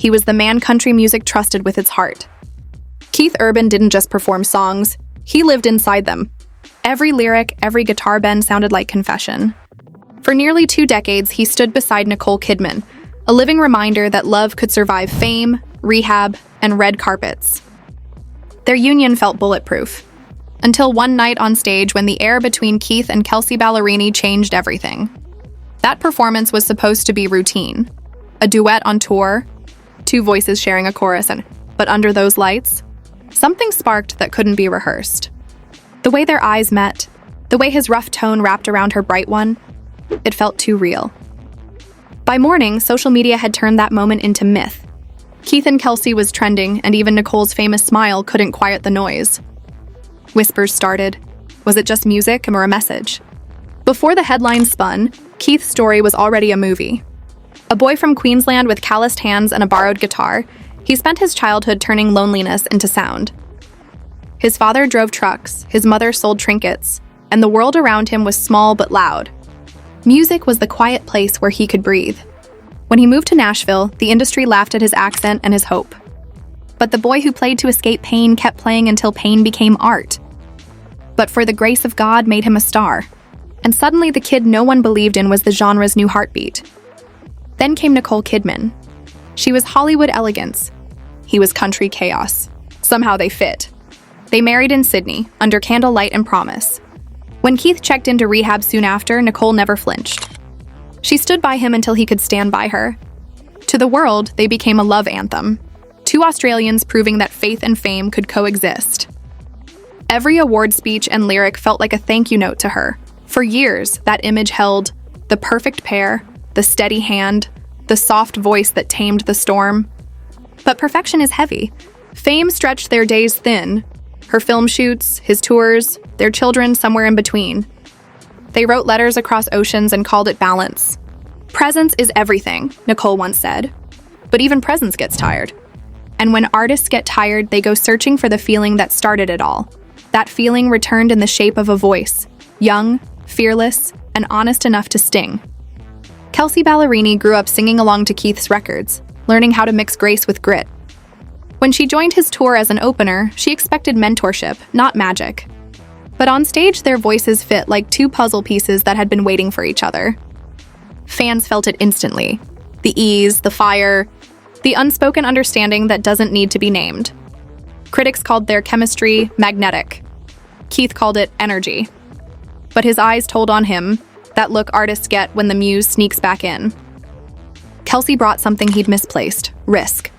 He was the man country music trusted with its heart. Keith Urban didn't just perform songs, he lived inside them. Every lyric, every guitar bend sounded like confession. For nearly 2 decades, he stood beside Nicole Kidman, a living reminder that love could survive fame, rehab, and red carpets. Their union felt bulletproof. Until one night on stage when the air between Keith and Kelsea Ballerini changed everything. That performance was supposed to be routine. A duet on tour, 2 voices sharing a chorus, but under those lights, something sparked that couldn't be rehearsed. The way their eyes met, the way his rough tone wrapped around her bright one, it felt too real. By morning, social media had turned that moment into myth. Keith and Kelsea was trending, and even Nicole's famous smile couldn't quiet the noise. Whispers started. Was it just music or a message? Before the headlines spun, Keith's story was already a movie. A boy from Queensland with calloused hands and a borrowed guitar, he spent his childhood turning loneliness into sound. His father drove trucks, his mother sold trinkets, and the world around him was small but loud. Music was the quiet place where he could breathe. When he moved to Nashville, the industry laughed at his accent and his hope. But the boy who played to escape pain kept playing until pain became art. But for the grace of God made him a star. And suddenly the kid no one believed in was the genre's new heartbeat. Then came Nicole Kidman. She was Hollywood elegance. He was country chaos. Somehow they fit. They married in Sydney, under candlelight and promise. When Keith checked into rehab soon after, Nicole never flinched. She stood by him until he could stand by her. To the world, they became a love anthem. 2 Australians proving that faith and fame could coexist. Every award speech and lyric felt like a thank you note to her. For years, that image held the perfect pair, the steady hand, the soft voice that tamed the storm. But perfection is heavy. Fame stretched their days thin. Her film shoots, his tours, their children somewhere in between. They wrote letters across oceans and called it balance. Presence is everything, Nicole once said. But even presence gets tired. And when artists get tired, they go searching for the feeling that started it all. That feeling returned in the shape of a voice, young, fearless, and honest enough to sting. Kelsea Ballerini grew up singing along to Keith's records, learning how to mix grace with grit. When she joined his tour as an opener, she expected mentorship, not magic. But on stage, their voices fit like 2 puzzle pieces that had been waiting for each other. Fans felt it instantly. The ease, the fire, the unspoken understanding that doesn't need to be named. Critics called their chemistry magnetic. Keith called it energy. But his eyes told on him, that look artists get when the muse sneaks back in. Kelsea brought something he'd misplaced, risk.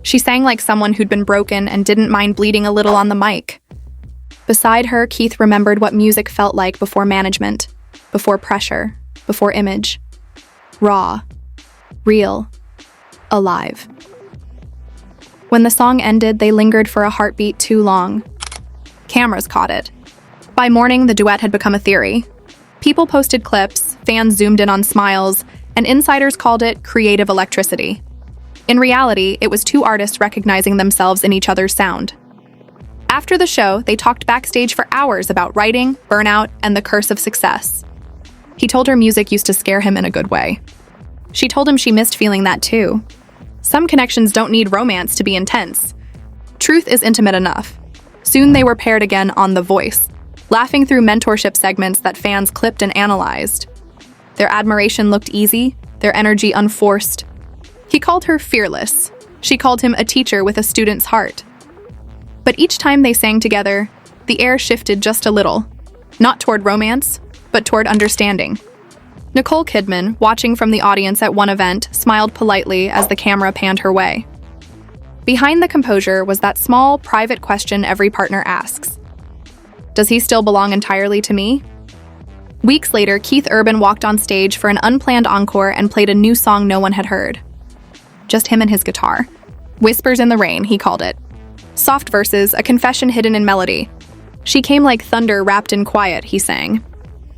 She sang like someone who'd been broken and didn't mind bleeding a little on the mic. Beside her, Keith remembered what music felt like before management, before pressure, before image. Raw, real, alive. When the song ended, they lingered for a heartbeat too long. Cameras caught it. By morning, the duet had become a theory. People posted clips, fans zoomed in on smiles, and insiders called it creative electricity. In reality, it was 2 artists recognizing themselves in each other's sound. After the show, they talked backstage for hours about writing, burnout, and the curse of success. He told her music used to scare him in a good way. She told him she missed feeling that too. Some connections don't need romance to be intense. Truth is intimate enough. Soon they were paired again on The Voice, laughing through mentorship segments that fans clipped and analyzed. Their admiration looked easy, their energy unforced. He called her fearless. She called him a teacher with a student's heart. But each time they sang together, the air shifted just a little. Not toward romance, but toward understanding. Nicole Kidman, watching from the audience at one event, smiled politely as the camera panned her way. Behind the composure was that small, private question every partner asks. Does he still belong entirely to me? Weeks later, Keith Urban walked on stage for an unplanned encore and played a new song no one had heard. Just him and his guitar. Whispers in the Rain, he called it. Soft verses, a confession hidden in melody. She came like thunder wrapped in quiet, he sang.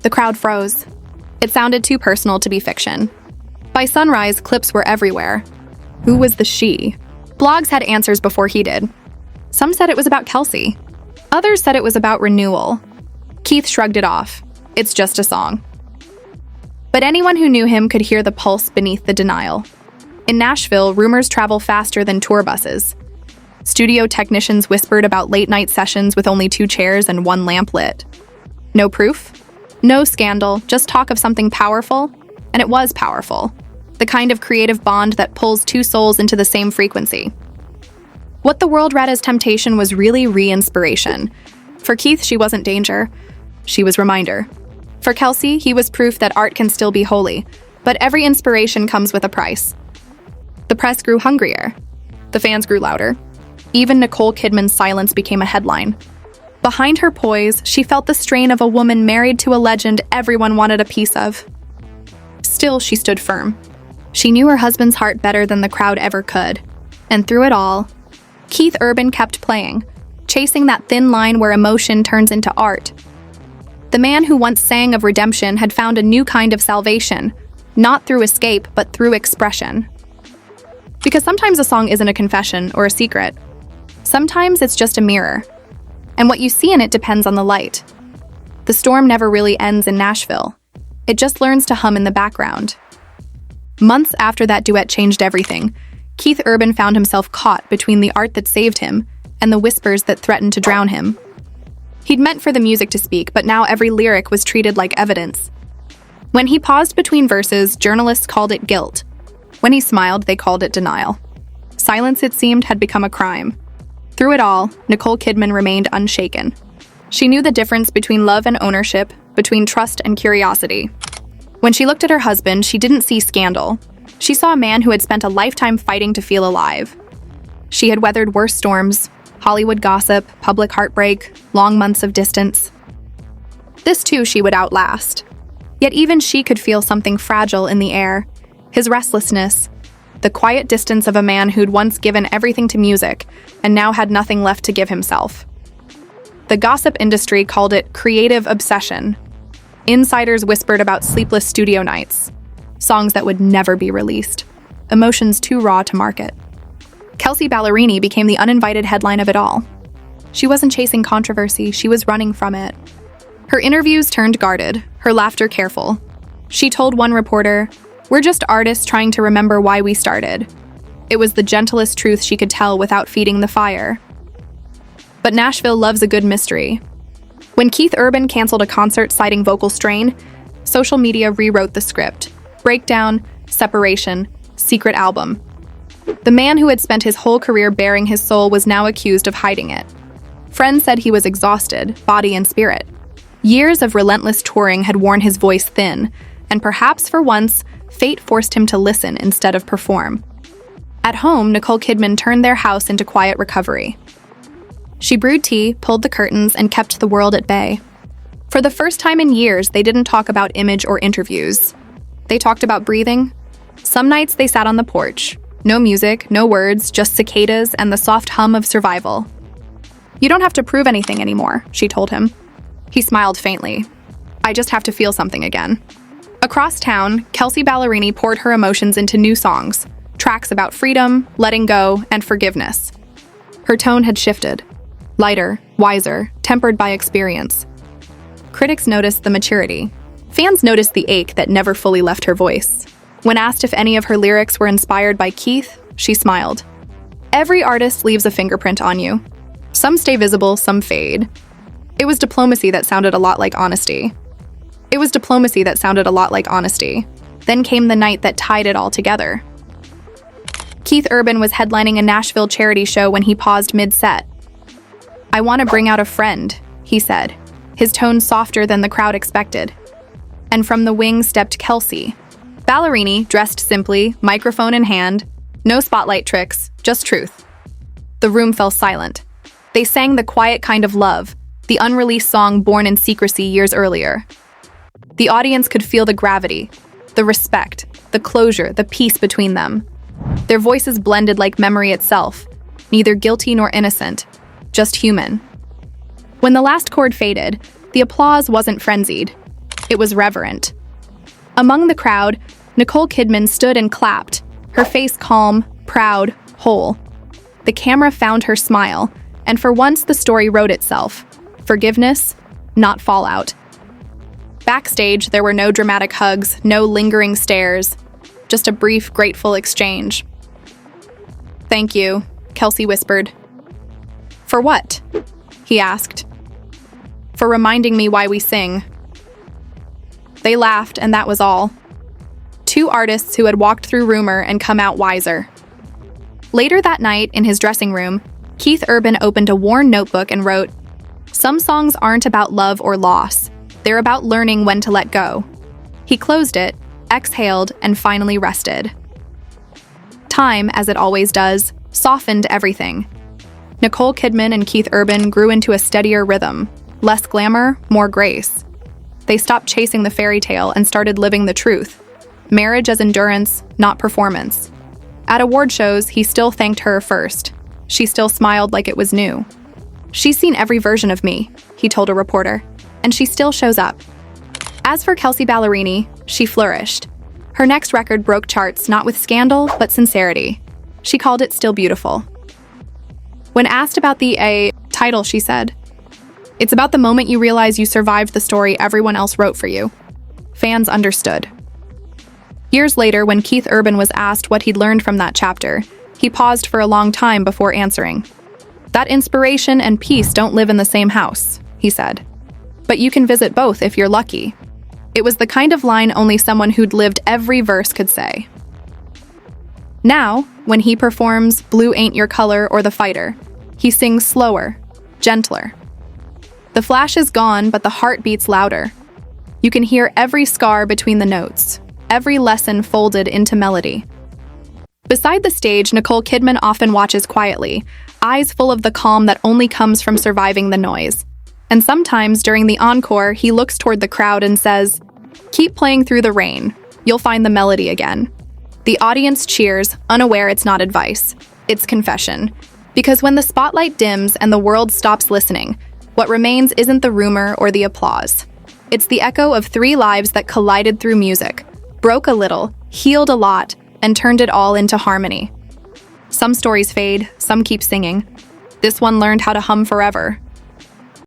The crowd froze. It sounded too personal to be fiction. By sunrise, clips were everywhere. Who was the she? Blogs had answers before he did. Some said it was about Kelsea. Others said it was about renewal. Keith shrugged it off. It's just a song. But anyone who knew him could hear the pulse beneath the denial. In Nashville, rumors travel faster than tour buses. Studio technicians whispered about late-night sessions with only 2 chairs and 1 lamp lit. No proof? No scandal, just talk of something powerful, and it was powerful. The kind of creative bond that pulls 2 souls into the same frequency. What the world read as temptation was really re-inspiration. For Keith, she wasn't danger. She was reminder. For Kelsea, he was proof that art can still be holy, but every inspiration comes with a price. The press grew hungrier. The fans grew louder. Even Nicole Kidman's silence became a headline. Behind her poise, she felt the strain of a woman married to a legend everyone wanted a piece of. Still, she stood firm. She knew her husband's heart better than the crowd ever could. And through it all, Keith Urban kept playing, chasing that thin line where emotion turns into art. The man who once sang of redemption had found a new kind of salvation, not through escape, but through expression. Because sometimes a song isn't a confession or a secret. Sometimes it's just a mirror. And what you see in it depends on the light. The storm never really ends in Nashville. It just learns to hum in the background. Months after that duet changed everything, Keith Urban found himself caught between the art that saved him and the whispers that threatened to drown him. He'd meant for the music to speak, but now every lyric was treated like evidence. When he paused between verses, journalists called it guilt. When he smiled, they called it denial. Silence, it seemed, had become a crime. Through it all, Nicole Kidman remained unshaken. She knew the difference between love and ownership, between trust and curiosity. When she looked at her husband, she didn't see scandal. She saw a man who had spent a lifetime fighting to feel alive. She had weathered worse storms, Hollywood gossip, public heartbreak, long months of distance. This too she would outlast. Yet even she could feel something fragile in the air. His restlessness, the quiet distance of a man who'd once given everything to music and now had nothing left to give himself. The gossip industry called it creative obsession. Insiders whispered about sleepless studio nights, songs that would never be released, emotions too raw to market. Kelsea Ballerini became the uninvited headline of it all. She wasn't chasing controversy, she was running from it. Her interviews turned guarded, her laughter careful. She told one reporter, "We're just artists trying to remember why we started." It was the gentlest truth she could tell without feeding the fire. But Nashville loves a good mystery. When Keith Urban canceled a concert citing vocal strain, social media rewrote the script. Breakdown, separation, secret album. The man who had spent his whole career bearing his soul was now accused of hiding it. Friends said he was exhausted, body and spirit. Years of relentless touring had worn his voice thin, and perhaps for once, fate forced him to listen instead of perform. At home, Nicole Kidman turned their house into quiet recovery. She brewed tea, pulled the curtains, and kept the world at bay. For the first time in years, they didn't talk about image or interviews. They talked about breathing. Some nights they sat on the porch. No music, no words, just cicadas and the soft hum of survival. "You don't have to prove anything anymore," she told him. He smiled faintly. "I just have to feel something again." Across town, Kelsea Ballerini poured her emotions into new songs, tracks about freedom, letting go, and forgiveness. Her tone had shifted. Lighter, wiser, tempered by experience. Critics noticed the maturity. Fans noticed the ache that never fully left her voice. When asked if any of her lyrics were inspired by Keith, she smiled. Every artist leaves a fingerprint on you. Some stay visible, some fade. It was diplomacy that sounded a lot like honesty. Then came the night that tied it all together. Keith Urban was headlining a Nashville charity show when he paused mid-set. "I want to bring out a friend," he said, his tone softer than the crowd expected. And from the wing stepped Kelsea. Ballerini, dressed simply, microphone in hand. No spotlight tricks, just truth. The room fell silent. They sang the quiet kind of love, the unreleased song born in secrecy years earlier. The audience could feel the gravity, the respect, the closure, the peace between them. Their voices blended like memory itself, neither guilty nor innocent, just human. When the last chord faded, the applause wasn't frenzied. It was reverent. Among the crowd, Nicole Kidman stood and clapped, her face calm, proud, whole. The camera found her smile, and for once the story wrote itself. Forgiveness, not fallout. Backstage, there were no dramatic hugs, no lingering stares. just a brief, grateful exchange. "Thank you," Kelsea whispered. "For what?" he asked. "For reminding me why we sing." They laughed, and that was all. Two artists who had walked through rumor and come out wiser. Later that night, in his dressing room, Keith Urban opened a worn notebook and wrote, "Some songs aren't about love or loss. They're about learning when to let go." He closed it, exhaled, and finally rested. Time, as it always does, softened everything. Nicole Kidman and Keith Urban grew into a steadier rhythm, less glamour, more grace. They stopped chasing the fairy tale and started living the truth. Marriage as endurance, not performance. At award shows, he still thanked her first. She still smiled like it was new. "She's seen every version of me," he told a reporter, "and she still shows up." As for Kelsea Ballerini, she flourished. Her next record broke charts not with scandal, but sincerity. She called it Still Beautiful. When asked about the title, she said, "It's about the moment you realize you survived the story everyone else wrote for you." Fans understood. Years later, when Keith Urban was asked what he'd learned from that chapter, he paused for a long time before answering. "That inspiration and peace don't live in the same house," he said. "But you can visit both if you're lucky." It was the kind of line only someone who'd lived every verse could say. Now, when he performs Blue Ain't Your Color or The Fighter, he sings slower, gentler. The flash is gone, but the heart beats louder. You can hear every scar between the notes, every lesson folded into melody. Beside the stage, Nicole Kidman often watches quietly, eyes full of the calm that only comes from surviving the noise. And sometimes, during the encore, he looks toward the crowd and says, "Keep playing through the rain. You'll find the melody again." The audience cheers, unaware it's not advice. It's confession. Because when the spotlight dims and the world stops listening, what remains isn't the rumor or the applause. It's the echo of three lives that collided through music, broke a little, healed a lot, and turned it all into harmony. Some stories fade, some keep singing. This one learned how to hum forever,